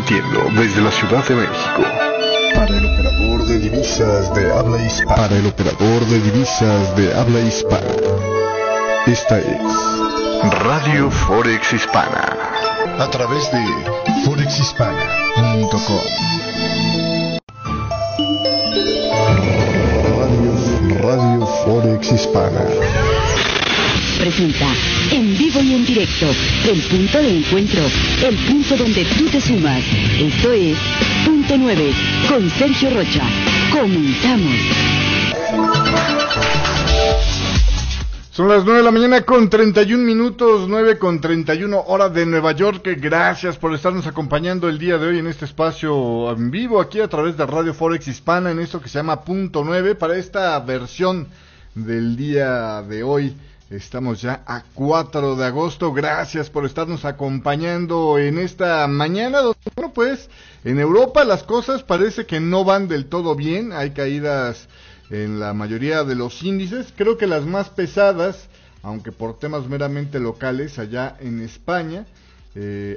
transmitiendo desde la Ciudad de México. Para el operador de divisas de habla hispana. Para el operador de divisas de habla hispana. Esta es Radio Forex Hispana. A través de forexhispana.com. Radio Forex Hispana presenta en vivo y en directo el punto de encuentro, el punto donde tú te sumas. Esto es Punto 9 con Sergio Rocha. Comenzamos. Son las 9 de la mañana con 31 minutos, 9 con 31 hora de Nueva York. Gracias por estarnos acompañando el día de hoy en este espacio en vivo aquí a través de Radio Forex Hispana, en esto que se llama Punto 9, para esta versión del día de hoy. Estamos ya a 4 de agosto, gracias por estarnos acompañando en esta mañana, donde, bueno, pues, en Europa las cosas parece que no van del todo bien, hay caídas en la mayoría de los índices, creo que las más pesadas, aunque por temas meramente locales, allá en España,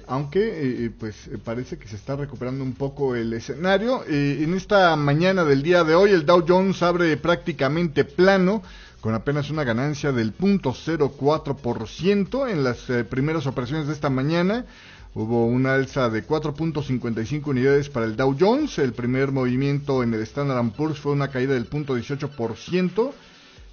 aunque pues parece que se está recuperando un poco el escenario. En esta mañana del día de hoy el Dow Jones abre prácticamente plano, con apenas una ganancia del 0.04% en las primeras operaciones de esta mañana. Hubo una alza de 4.55 unidades para el Dow Jones. El primer movimiento en el Standard & Poor's fue una caída del 0.18%.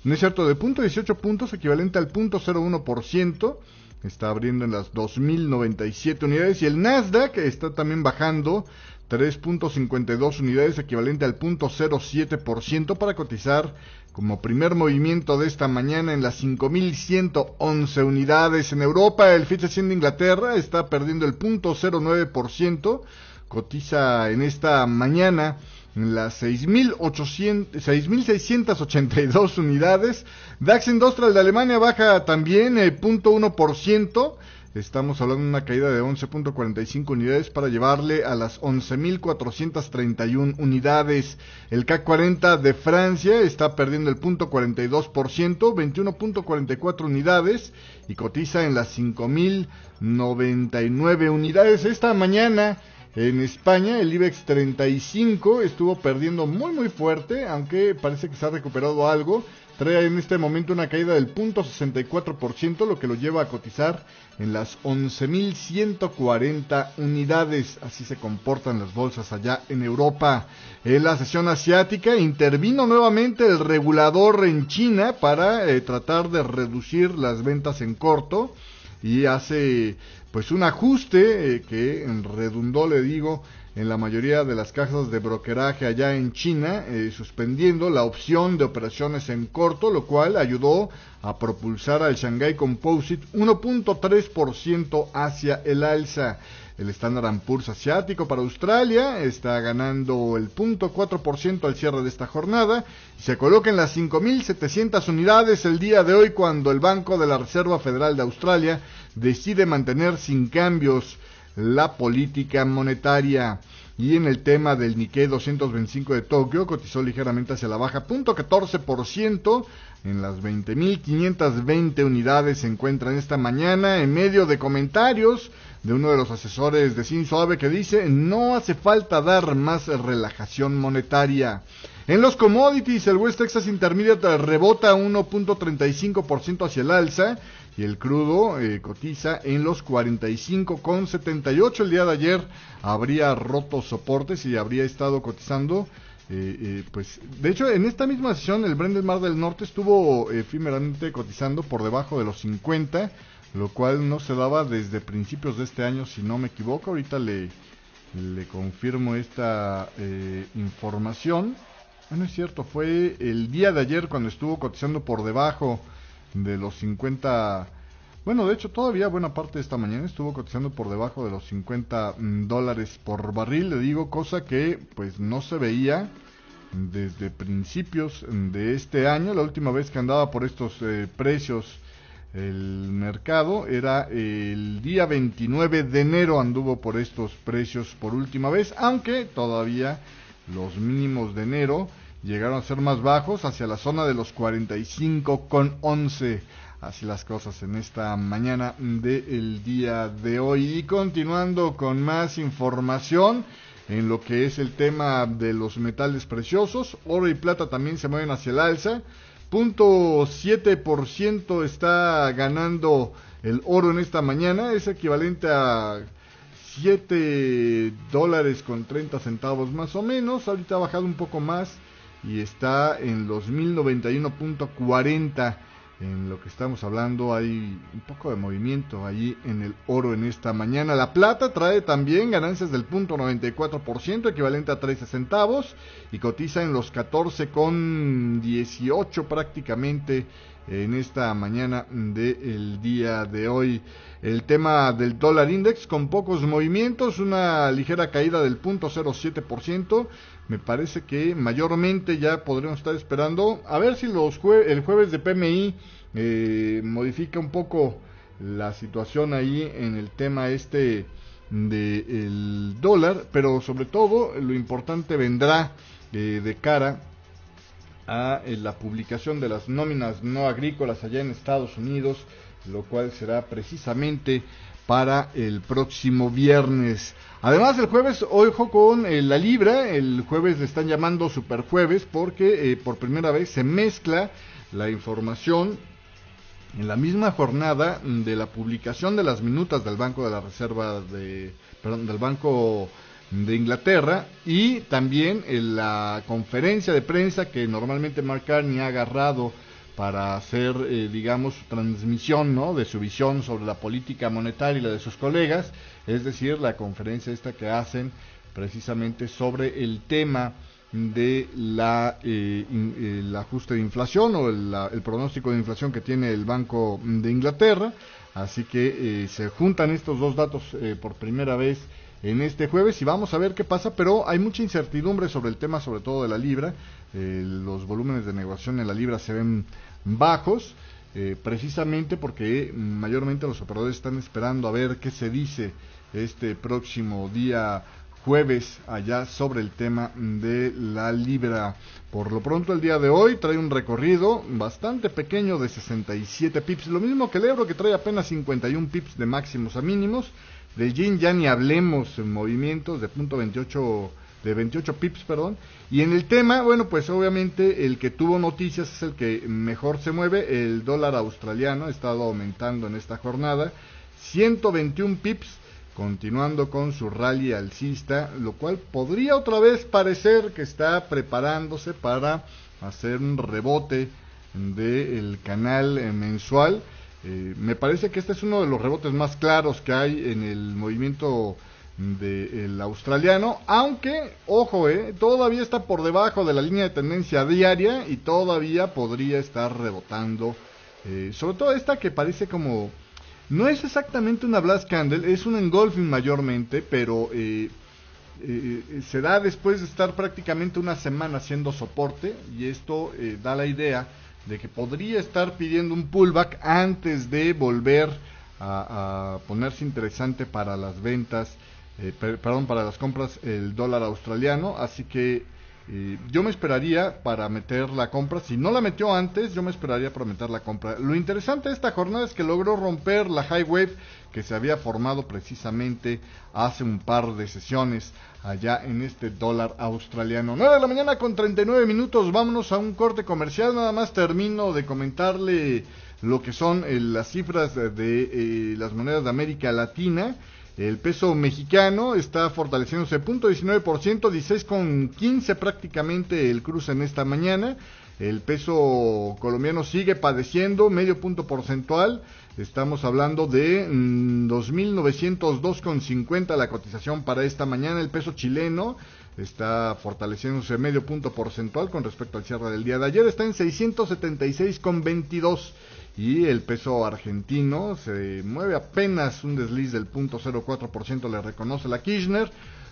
No es cierto, de 0.18 puntos, equivalente al 0.01%. Está abriendo en las 2.097 unidades. Y el Nasdaq está también bajando 3.52 unidades, equivalente al 0.07%, para cotizar como primer movimiento de esta mañana en las 5.111 unidades. En Europa, el FTSE 100 de Inglaterra está perdiendo el 0.09%, cotiza en esta mañana en las 6.682 unidades. DAX Industrial de Alemania baja también 0.1%. Estamos hablando de una caída de 11.45 unidades para llevarle a las 11.431 unidades. El CAC 40 de Francia está perdiendo el 0.42%, 21.44 unidades, y cotiza en las 5.099 unidades. Esta mañana en España el IBEX 35 estuvo perdiendo muy fuerte, aunque parece que se ha recuperado algo. Trae en este momento una caída del 0.64%, lo que lo lleva a cotizar en las 11.140 unidades. Así se comportan las bolsas allá en Europa. En la sesión asiática intervino nuevamente el regulador en China para tratar de reducir las ventas en corto, y hace pues un ajuste que redundó, le digo, en la mayoría de las casas de brokeraje allá en China, suspendiendo la opción de operaciones en corto, lo cual ayudó a propulsar al Shanghai Composite 1.3% hacia el alza. El Standard & Poor's asiático para Australia está ganando el 0.4% al cierre de esta jornada y se coloca en las 5.700 unidades el día de hoy, cuando el Banco de la Reserva Federal de Australia decide mantener sin cambios la política monetaria. Y en el tema del Nikkei 225 de Tokio, cotizó ligeramente hacia la baja, 0.14%, en las 20.520 unidades se encuentra en esta mañana, en medio de comentarios de uno de los asesores de Shinzo Abe, que dice: no hace falta dar más relajación monetaria. En los commodities, el West Texas Intermediate rebota 1.35% hacia el alza, y el crudo cotiza en los 45.78. El día de ayer habría roto soportes y habría estado cotizando, pues de hecho en esta misma sesión el Brent del Mar del Norte estuvo efímeramente cotizando por debajo de los 50, lo cual no se daba desde principios de este año, si no me equivoco. Ahorita le confirmo esta información. No es cierto, fue el día de ayer cuando estuvo cotizando por debajo de los 50. Bueno, de hecho todavía buena parte de esta mañana estuvo cotizando por debajo de los $50 por barril, le digo, cosa que pues no se veía desde principios de este año. La última vez que andaba por estos precios el mercado era el día 29 de enero, anduvo por estos precios por última vez, aunque todavía los mínimos de enero llegaron a ser más bajos, hacia la zona de los 45.11. Así las cosas en esta mañana del día de hoy. Y continuando con más información en lo que es el tema de los metales preciosos, oro y plata también se mueven hacia el alza. 0.7% está ganando el oro en esta mañana, es equivalente a $7.30 más o menos. Ahorita ha bajado un poco más y está en los 1091.40. En lo que estamos hablando hay un poco de movimiento allí en el oro en esta mañana. La plata trae también ganancias del 0.94%, equivalente a 13 centavos, y cotiza en los 14.18 prácticamente en esta mañana del día de hoy. El tema del dólar index con pocos movimientos, una ligera caída del 0.07%. Me parece que mayormente ya podríamos estar esperando a ver si el jueves de PMI modifica un poco la situación ahí en el tema del dólar, pero sobre todo lo importante vendrá de cara a la publicación de las nóminas no agrícolas allá en Estados Unidos, lo cual será precisamente para el próximo viernes. Además, el jueves, ojo con la libra. El jueves le están llamando superjueves porque por primera vez se mezcla la información en la misma jornada de la publicación de las minutas del Banco de la Reserva del Banco de Inglaterra, y también en la conferencia de prensa que normalmente Mark Carney ha agarrado para hacer, digamos, su transmisión, ¿no?, de su visión sobre la política monetaria y la de sus colegas, es decir, la conferencia esta que hacen precisamente sobre el tema de el ajuste de inflación o el pronóstico de inflación que tiene el Banco de Inglaterra. Así que se juntan estos dos datos por primera vez en este jueves y vamos a ver qué pasa, pero hay mucha incertidumbre sobre el tema, sobre todo de la libra. Los volúmenes de negociación en la libra se ven bajos, precisamente porque mayormente los operadores están esperando a ver qué se dice este próximo día jueves allá sobre el tema de la libra. Por lo pronto el día de hoy trae un recorrido bastante pequeño de 67 pips, lo mismo que el euro, que trae apenas 51 pips de máximos a mínimos. Del yen ya ni hablemos, en movimientos de 28 pips, perdón. Y en el tema, bueno, pues obviamente el que tuvo noticias es el que mejor se mueve. El dólar australiano ha estado aumentando en esta jornada, 121 pips, continuando con su rally alcista, lo cual podría otra vez parecer que está preparándose para hacer un rebote del canal mensual. Me parece que este es uno de los rebotes más claros que hay en el movimiento del australiano, aunque, ojo, todavía está por debajo de la línea de tendencia diaria y todavía podría estar rebotando, sobre todo esta que parece como, no es exactamente una blast candle, es un engulfing mayormente, pero se da después de estar prácticamente una semana haciendo soporte, y esto da la idea de que podría estar pidiendo un pullback antes de volver a ponerse interesante para las ventas, para las compras el dólar australiano. Así que yo me esperaría para meter la compra. Si no la metió antes, yo me esperaría para meter la compra. Lo interesante de esta jornada es que logró romper la high wave que se había formado precisamente hace un par de sesiones allá en este dólar australiano. 9 de la mañana con 39 minutos, vámonos a un corte comercial. Nada más termino de comentarle lo que son las cifras de las monedas de América Latina. El peso mexicano está fortaleciéndose 0.19%, 16.15 prácticamente el cruce en esta mañana. El peso colombiano sigue padeciendo medio punto porcentual. Estamos hablando de 2.902.50 la cotización para esta mañana. El peso chileno está fortaleciéndose medio punto porcentual con respecto al cierre del día de ayer. Está en 676.22. Y el peso argentino se mueve apenas un desliz del 0.04%, le reconoce la Kirchner.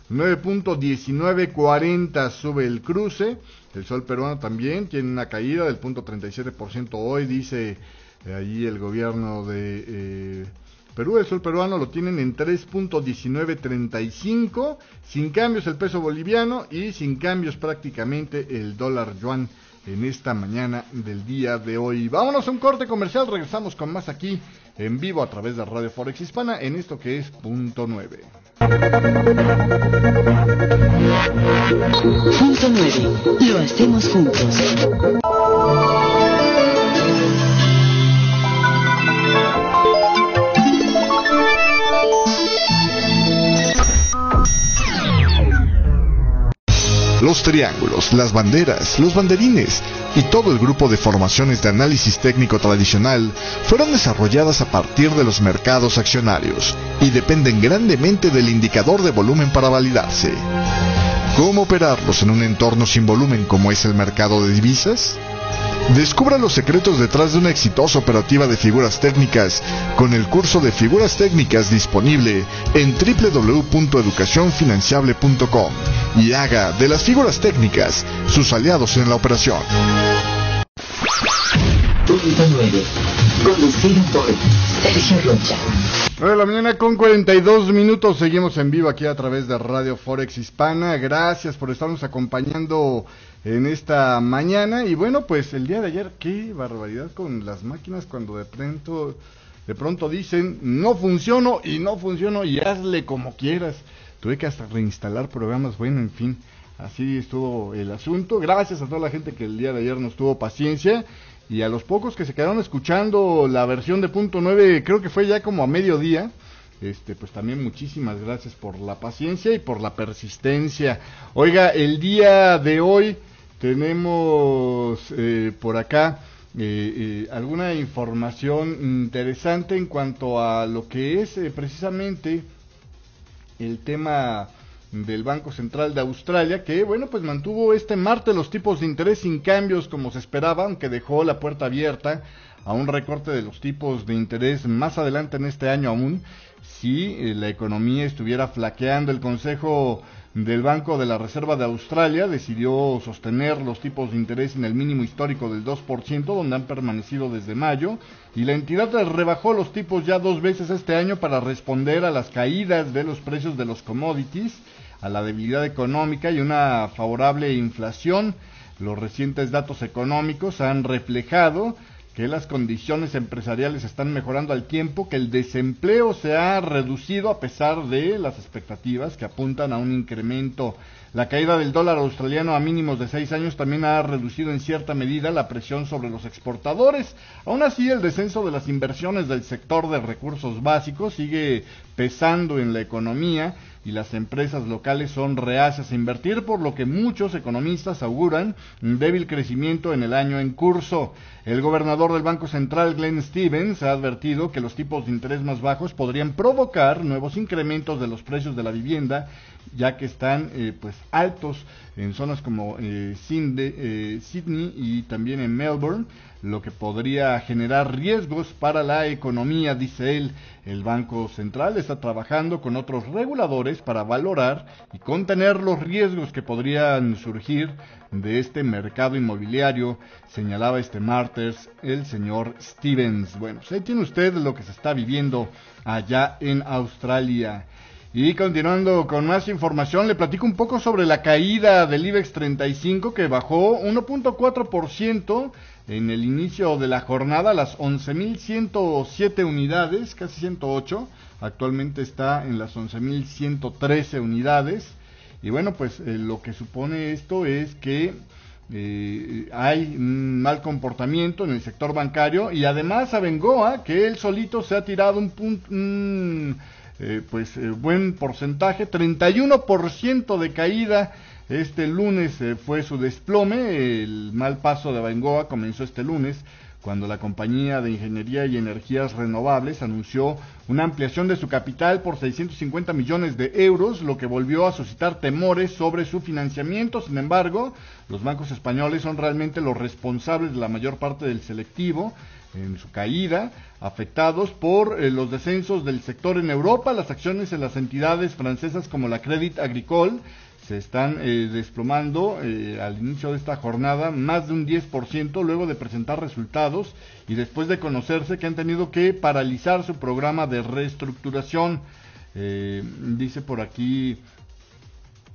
9.1940 sube el cruce. El sol peruano también tiene una caída del 0.37% hoy, dice allí el gobierno de Perú. El sol peruano lo tienen en 3.1935, sin cambios el peso boliviano y sin cambios prácticamente el dólar yuan en esta mañana del día de hoy. Vámonos a un corte comercial, regresamos con más aquí en vivo a través de Radio Forex Hispana en esto que es Punto 9. Punto 9. Lo hacemos juntos. Los triángulos, las banderas, los banderines y todo el grupo de formaciones de análisis técnico tradicional fueron desarrolladas a partir de los mercados accionarios y dependen grandemente del indicador de volumen para validarse. ¿Cómo operarlos en un entorno sin volumen como es el mercado de divisas? Descubra los secretos detrás de una exitosa operativa de figuras técnicas con el curso de figuras técnicas disponible en www.educacionfinanciable.com y haga de las figuras técnicas sus aliados en la operación. Punto 9. Conducido por Sergio Rocha. 9 de la mañana con 42 minutos, seguimos en vivo aquí a través de Radio Forex Hispana. Gracias por estarnos acompañando en esta mañana. Y bueno, pues el día de ayer, qué barbaridad con las máquinas cuando de pronto dicen no funciono y hazle como quieras. Tuve que hasta reinstalar programas, bueno, en fin, así estuvo el asunto. Gracias a toda la gente que el día de ayer nos tuvo paciencia. Y a los pocos que se quedaron escuchando la versión de Punto 9, creo que fue ya como a mediodía, pues también muchísimas gracias por la paciencia y por la persistencia. Oiga, el día de hoy tenemos por acá alguna información interesante en cuanto a lo que es precisamente el tema del Banco Central de Australia, que bueno, pues mantuvo este martes los tipos de interés sin cambios como se esperaba, aunque dejó la puerta abierta a un recorte de los tipos de interés más adelante en este año aún, si la economía estuviera flaqueando. El Consejo del Banco de la Reserva de Australia decidió sostener los tipos de interés en el mínimo histórico del 2%, donde han permanecido desde mayo, y la entidad rebajó los tipos ya 2 veces este año para responder a las caídas de los precios de los commodities, a la debilidad económica y una favorable inflación. Los recientes datos económicos han reflejado que las condiciones empresariales están mejorando al tiempo que el desempleo se ha reducido a pesar de las expectativas que apuntan a un incremento. La caída del dólar australiano a mínimos de 6 años también ha reducido en cierta medida la presión sobre los exportadores. Aún así, el descenso de las inversiones del sector de recursos básicos sigue pesando en la economía y las empresas locales son reacias a invertir, por lo que muchos economistas auguran un débil crecimiento en el año en curso. El gobernador del Banco Central, Glenn Stevens, ha advertido que los tipos de interés más bajos podrían provocar nuevos incrementos de los precios de la vivienda, ya que están altos en zonas como Sydney y también en Melbourne, lo que podría generar riesgos para la economía, dice él. El Banco Central está trabajando con otros reguladores para valorar y contener los riesgos que podrían surgir de este mercado inmobiliario, señalaba este martes el señor Stevens. Bueno, pues ahí tiene usted lo que se está viviendo allá en Australia. Y continuando con más información, le platico un poco sobre la caída del IBEX 35, que bajó 1.4% en el inicio de la jornada a las 11.107 unidades, casi 108, actualmente está en las 11.113 unidades. Y bueno, pues lo que supone esto es que hay un mal comportamiento en el sector bancario, y además Abengoa, que él solito se ha tirado buen porcentaje, 31% de caída. Este lunes fue su desplome. El mal paso de Abengoa comenzó este lunes, cuando la compañía de ingeniería y energías renovables anunció una ampliación de su capital por 650 millones de euros, lo que volvió a suscitar temores sobre su financiamiento. Sin embargo, los bancos españoles son realmente los responsables de la mayor parte del selectivo en su caída, afectados por los descensos del sector en Europa. Las acciones en las entidades francesas como la Crédit Agricole se están desplomando al inicio de esta jornada más de un 10%, luego de presentar resultados y después de conocerse que han tenido que paralizar su programa de reestructuración. Dice por aquí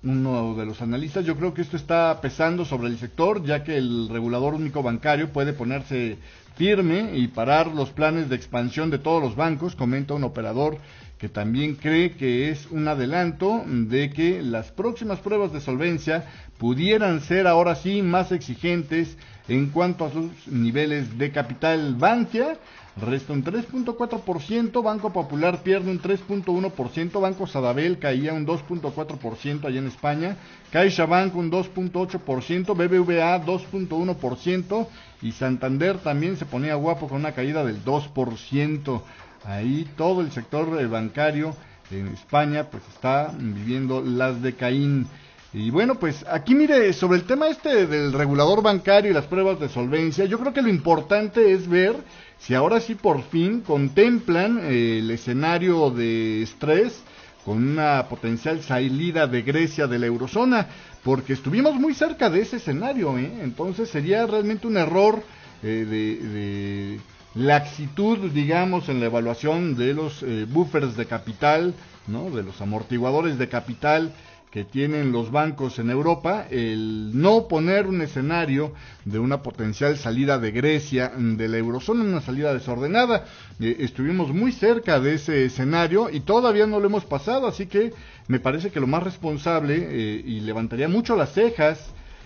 uno de los analistas. Yo creo que esto está pesando sobre el sector, ya que el regulador único bancario puede ponerse firme y parar los planes de expansión de todos los bancos, comenta un operador que también cree que es un adelanto de que las próximas pruebas de solvencia pudieran ser ahora sí más exigentes en cuanto a sus niveles de capital. Bankia resta un 3.4%, Banco Popular pierde un 3.1%, Banco Sabadell caía un 2.4% allá en España, CaixaBank un 2.8%, BBVA 2.1% y Santander también se ponía guapo con una caída del 2%. Ahí todo el sector bancario en España pues está viviendo las de Caín. Y bueno, pues aquí mire, sobre el tema del regulador bancario y las pruebas de solvencia, yo creo que lo importante es ver si ahora sí por fin contemplan el escenario de estrés con una potencial salida de Grecia de la eurozona, porque estuvimos muy cerca de ese escenario, entonces sería realmente un error de laxitud, digamos, en la evaluación de los buffers de capital, ¿no? De los amortiguadores de capital que tienen los bancos en Europa, el no poner un escenario de una potencial salida de Grecia de la eurozona, una salida desordenada. Estuvimos muy cerca de ese escenario y todavía no lo hemos pasado, así que me parece que lo más responsable, y levantaría mucho las cejas,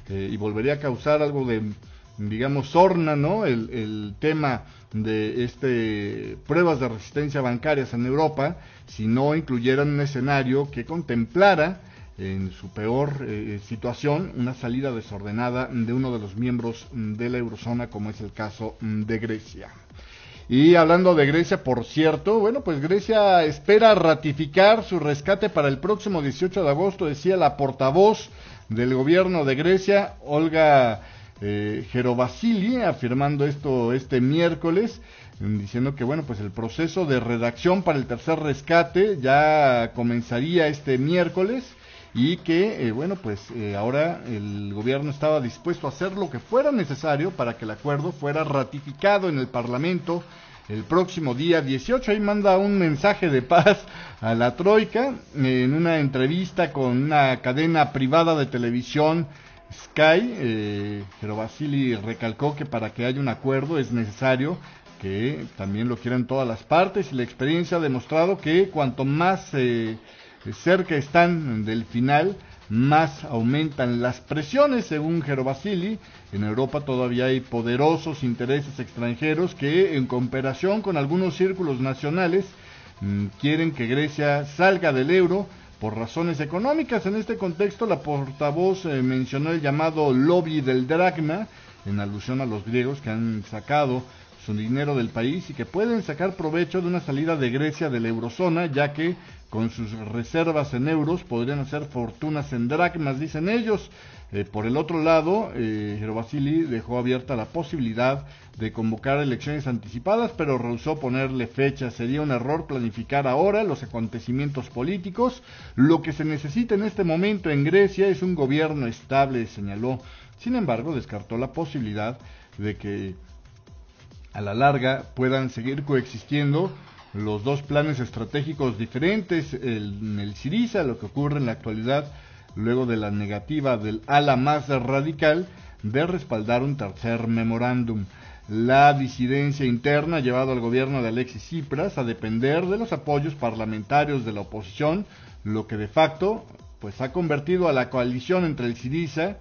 y volvería a causar algo de, digamos, sorna, ¿no? El tema de pruebas de resistencia bancarias en Europa, si no incluyeran un escenario que contemplara en su peor situación una salida desordenada de uno de los miembros de la eurozona, como es el caso de Grecia. Y hablando de Grecia, por cierto, bueno, pues Grecia espera ratificar su rescate para el próximo 18 de agosto, decía la portavoz del gobierno de Grecia, Olga Gerovassili, afirmando esto este miércoles, diciendo que bueno, pues el proceso de redacción para el tercer rescate ya comenzaría este miércoles y que bueno, pues ahora el gobierno estaba dispuesto a hacer lo que fuera necesario para que el acuerdo fuera ratificado en el Parlamento el próximo día 18. Ahí manda un mensaje de paz a la Troika en una entrevista con una cadena privada de televisión, Sky. Gerovassili recalcó que para que haya un acuerdo es necesario que también lo quieran todas las partes, y la experiencia ha demostrado que cuanto más cerca están del final, más aumentan las presiones. Según Gerovassili, en Europa todavía hay poderosos intereses extranjeros que, en comparación con algunos círculos nacionales, quieren que Grecia salga del euro por razones económicas. En este contexto, la portavoz mencionó el llamado lobby del dracma, en alusión a los griegos que han sacado su dinero del país y que pueden sacar provecho de una salida de Grecia de la eurozona, ya que con sus reservas en euros podrían hacer fortunas en dracmas, dicen ellos. Por el otro lado, Gerovassili dejó abierta la posibilidad de convocar elecciones anticipadas, pero rehusó ponerle fecha. Sería un error planificar ahora los acontecimientos políticos. Lo que se necesita en este momento en Grecia es un gobierno estable, señaló. Sin embargo, descartó la posibilidad de que a la larga puedan seguir coexistiendo los dos planes estratégicos diferentes en el Syriza, lo que ocurre en la actualidad luego de la negativa del ala más radical de respaldar un tercer memorándum. La disidencia interna ha llevado al gobierno de Alexis Tsipras a depender de los apoyos parlamentarios de la oposición, lo que de facto pues ha convertido a la coalición entre el Syriza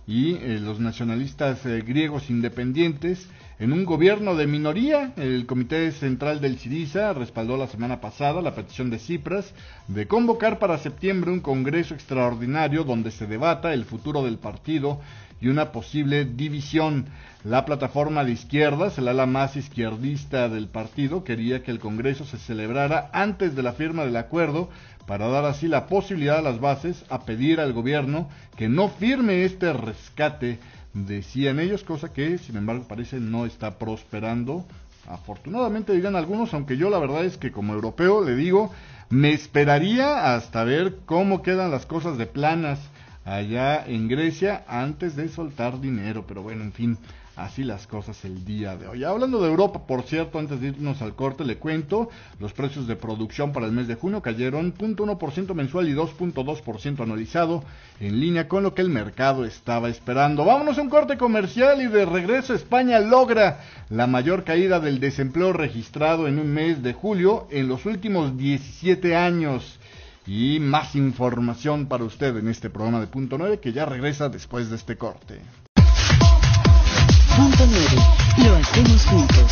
y los nacionalistas griegos independientes en un gobierno de minoría. El Comité Central del Syriza respaldó la semana pasada la petición de Tsipras de convocar para septiembre un congreso extraordinario donde se debata el futuro del partido y una posible división. La plataforma de izquierdas, el ala más izquierdista del partido, quería que el congreso se celebrara antes de la firma del acuerdo para dar así la posibilidad a las bases a pedir al gobierno que no firme este rescate, decían ellos, cosa que sin embargo parece no está prosperando. Afortunadamente, dirán algunos, aunque yo la verdad es que como europeo le digo, me esperaría hasta ver cómo quedan las cosas de planas allá en Grecia antes de soltar dinero, pero bueno, en fin, Así las cosas el día de hoy. Hablando de Europa, por cierto, antes de irnos al corte, le cuento, los precios de producción para el mes de junio cayeron 0.1% mensual y 2.2% anualizado, en línea con lo que el mercado estaba esperando. Vámonos a un corte comercial y de regreso España logra la mayor caída del desempleo registrado en un mes de julio en los últimos 17 años. Y más información para usted en este programa de Punto 9 que ya regresa después de este corte. Punto 9. Lo hacemos juntos.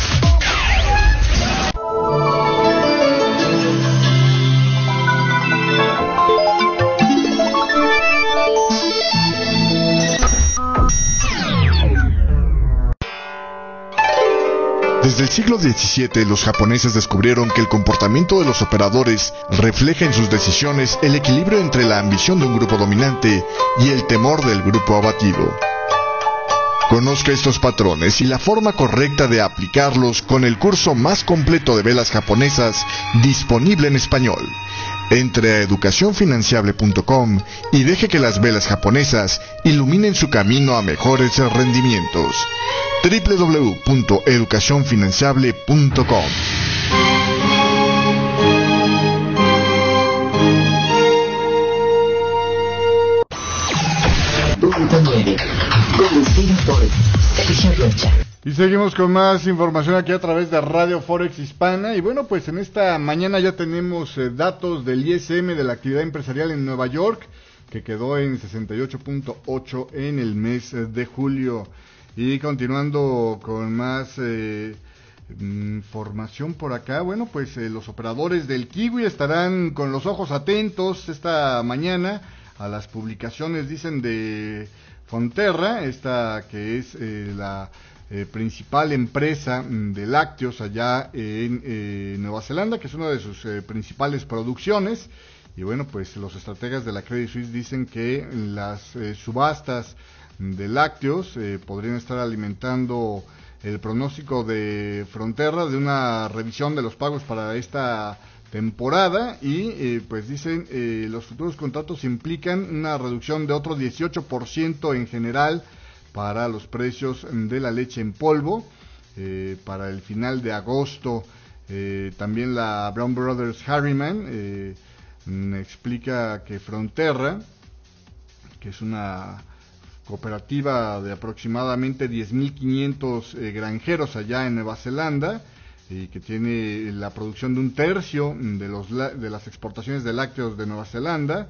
Desde el siglo XVII, los japoneses descubrieron que el comportamiento de los operadores refleja en sus decisiones el equilibrio entre la ambición de un grupo dominante y el temor del grupo abatido. Conozca estos patrones y la forma correcta de aplicarlos con el curso más completo de velas japonesas disponible en español. Entre a educacionfinanciable.com y deje que las velas japonesas iluminen su camino a mejores rendimientos. www.educacionfinanciable.com. Punto 9. Conducido por Sergio Rocha. Y seguimos con más información aquí a través de Radio Forex Hispana. Y bueno, pues en esta mañana ya tenemos datos del ISM de la actividad empresarial en Nueva York, que quedó en 68.8 en el mes de julio. Y continuando con más información por acá, bueno, pues los operadores del Kiwi estarán con los ojos atentos esta mañana a las publicaciones, dicen, de Fonterra, esta que es la principal empresa de lácteos allá en Nueva Zelanda, que es una de sus principales producciones. Y bueno, pues los estrategas de la Credit Suisse dicen que las subastas de lácteos podrían estar alimentando el pronóstico de Fonterra de una revisión de los pagos para esta temporada y pues dicen los futuros contratos implican una reducción de otro 18% en general para los precios de la leche en polvo para el final de agosto. También la Brown Brothers Harriman explica que Fonterra, que es una cooperativa de aproximadamente 10.500 granjeros allá en Nueva Zelanda, y que tiene la producción de un tercio de las exportaciones de lácteos de Nueva Zelanda,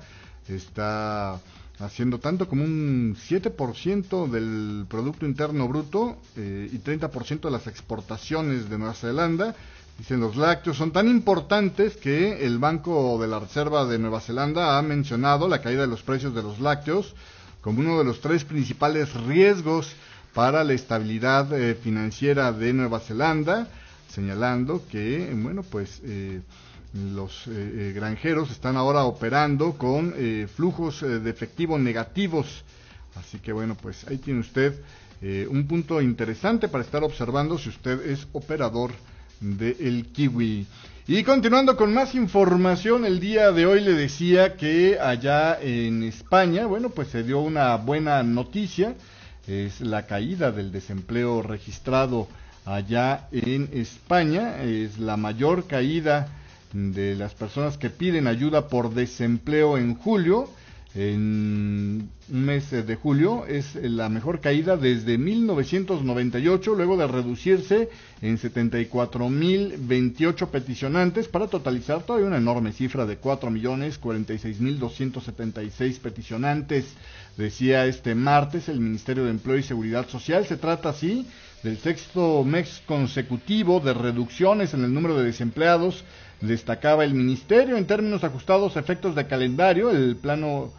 está haciendo tanto como un 7% del Producto Interno Bruto y 30% de las exportaciones de Nueva Zelanda. Dicen, los lácteos son tan importantes que el Banco de la Reserva de Nueva Zelanda ha mencionado la caída de los precios de los lácteos como uno de los 3 principales riesgos para la estabilidad financiera de Nueva Zelanda, señalando que, bueno, pues los granjeros están ahora operando con flujos de efectivo negativos. Así que, bueno, pues ahí tiene usted un punto interesante para estar observando si usted es operador del Kiwi. Y continuando con más información, el día de hoy le decía que allá en España, bueno, pues se dio una buena noticia, es la caída del desempleo registrado allá en España, es la mayor caída de las personas que piden ayuda por desempleo en julio. En un mes de julio es la mejor caída desde 1998, luego de reducirse en 74.028 peticionantes para totalizar todavía una enorme cifra de 4.046.276 peticionantes, decía este martes el Ministerio de Empleo y Seguridad Social. Se trata así del 6º mes consecutivo de reducciones en el número de desempleados, destacaba el ministerio. En términos ajustados a efectos de calendario, el paro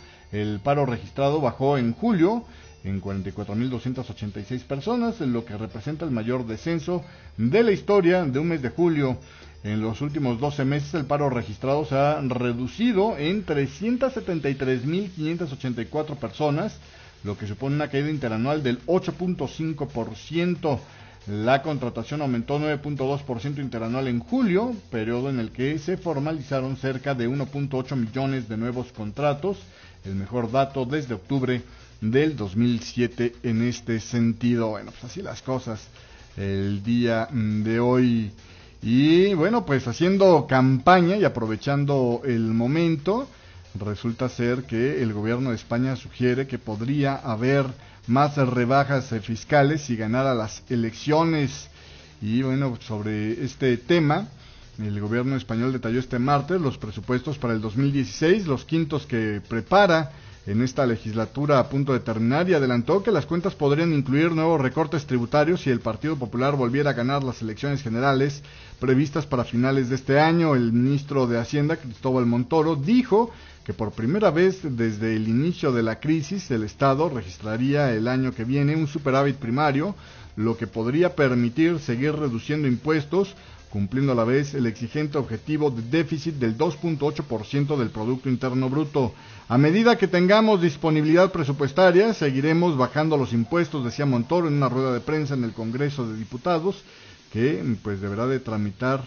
registrado bajó en julio en 44.286 personas, lo que representa el mayor descenso de la historia de un mes de julio. En los últimos 12 meses el paro registrado se ha reducido en 373.584 personas, lo que supone una caída interanual del 8.5%. La contratación aumentó 9.2% interanual en julio, periodo en el que se formalizaron cerca de 1.8 millones de nuevos contratos, el mejor dato desde octubre del 2007 en este sentido. Bueno, pues así las cosas el día de hoy. Y bueno, pues haciendo campaña y aprovechando el momento, resulta ser que el gobierno de España sugiere que podría haber más rebajas fiscales si ganara las elecciones. Y bueno, sobre este tema, el gobierno español detalló este martes los presupuestos para el 2016, los quintos que prepara en esta legislatura a punto de terminar, y adelantó que las cuentas podrían incluir nuevos recortes tributarios si el Partido Popular volviera a ganar las elecciones generales previstas para finales de este año. El ministro de Hacienda, Cristóbal Montoro, dijo que por primera vez desde el inicio de la crisis el Estado registraría el año que viene un superávit primario, lo que podría permitir seguir reduciendo impuestos, cumpliendo a la vez el exigente objetivo de déficit del 2.8% del Producto Interno Bruto. A medida que tengamos disponibilidad presupuestaria, seguiremos bajando los impuestos, decía Montoro en una rueda de prensa en el Congreso de Diputados, que pues deberá de tramitar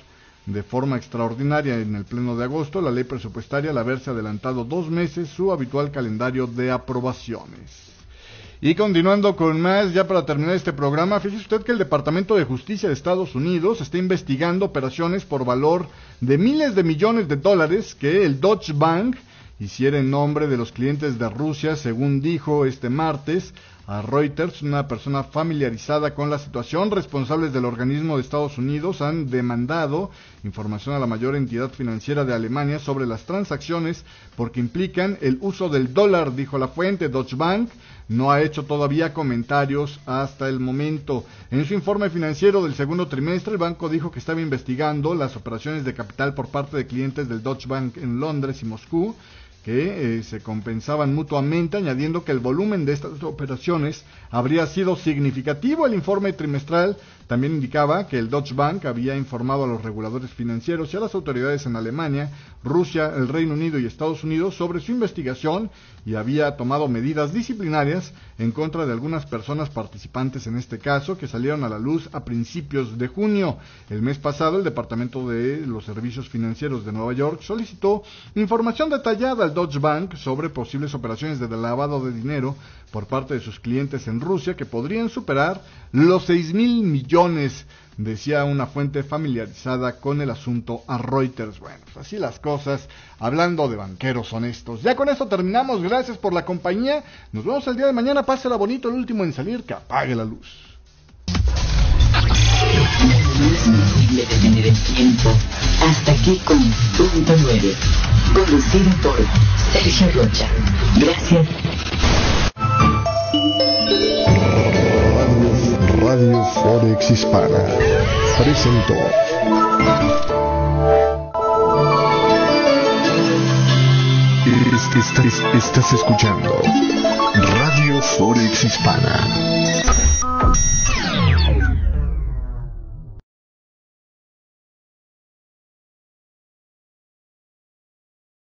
de forma extraordinaria en el Pleno de agosto la ley presupuestaria al haberse adelantado 2 meses su habitual calendario de aprobaciones. Y continuando con más, ya para terminar este programa, fíjese usted que el Departamento de Justicia de Estados Unidos está investigando operaciones por valor de miles de millones de dólares que el Deutsche Bank hiciera en nombre de los clientes de Rusia, según dijo este martes a Reuters una persona familiarizada con la situación. Responsables del organismo de Estados Unidos han demandado información a la mayor entidad financiera de Alemania sobre las transacciones porque implican el uso del dólar, dijo la fuente. Deutsche Bank no ha hecho todavía comentarios hasta el momento. En su informe financiero del segundo trimestre, el banco dijo que estaba investigando las operaciones de capital por parte de clientes del Deutsche Bank en Londres y Moscú, que se compensaban mutuamente, añadiendo que el volumen de estas operaciones habría sido significativo. El informe trimestral también indicaba que el Deutsche Bank había informado a los reguladores financieros y a las autoridades en Alemania, Rusia, el Reino Unido y Estados Unidos sobre su investigación y había tomado medidas disciplinarias en contra de algunas personas participantes en este caso, que salieron a la luz a principios de junio. El mes pasado, el Departamento de los Servicios Financieros de Nueva York solicitó información detallada al Deutsche Bank sobre posibles operaciones de lavado de dinero por parte de sus clientes en Rusia que podrían superar los 6,000 millones, decía una fuente familiarizada con el asunto a Reuters. Bueno, pues así las cosas, hablando de banqueros honestos. Ya con esto terminamos, gracias por la compañía, nos vemos el día de mañana, pásela bonito, el último en salir, que apague la luz. No es posible detener el tiempo. Hasta aquí con Punto 9, conducido por Sergio Rocha. Gracias. Radio Forex Hispana presentó Estás escuchando Radio Forex Hispana.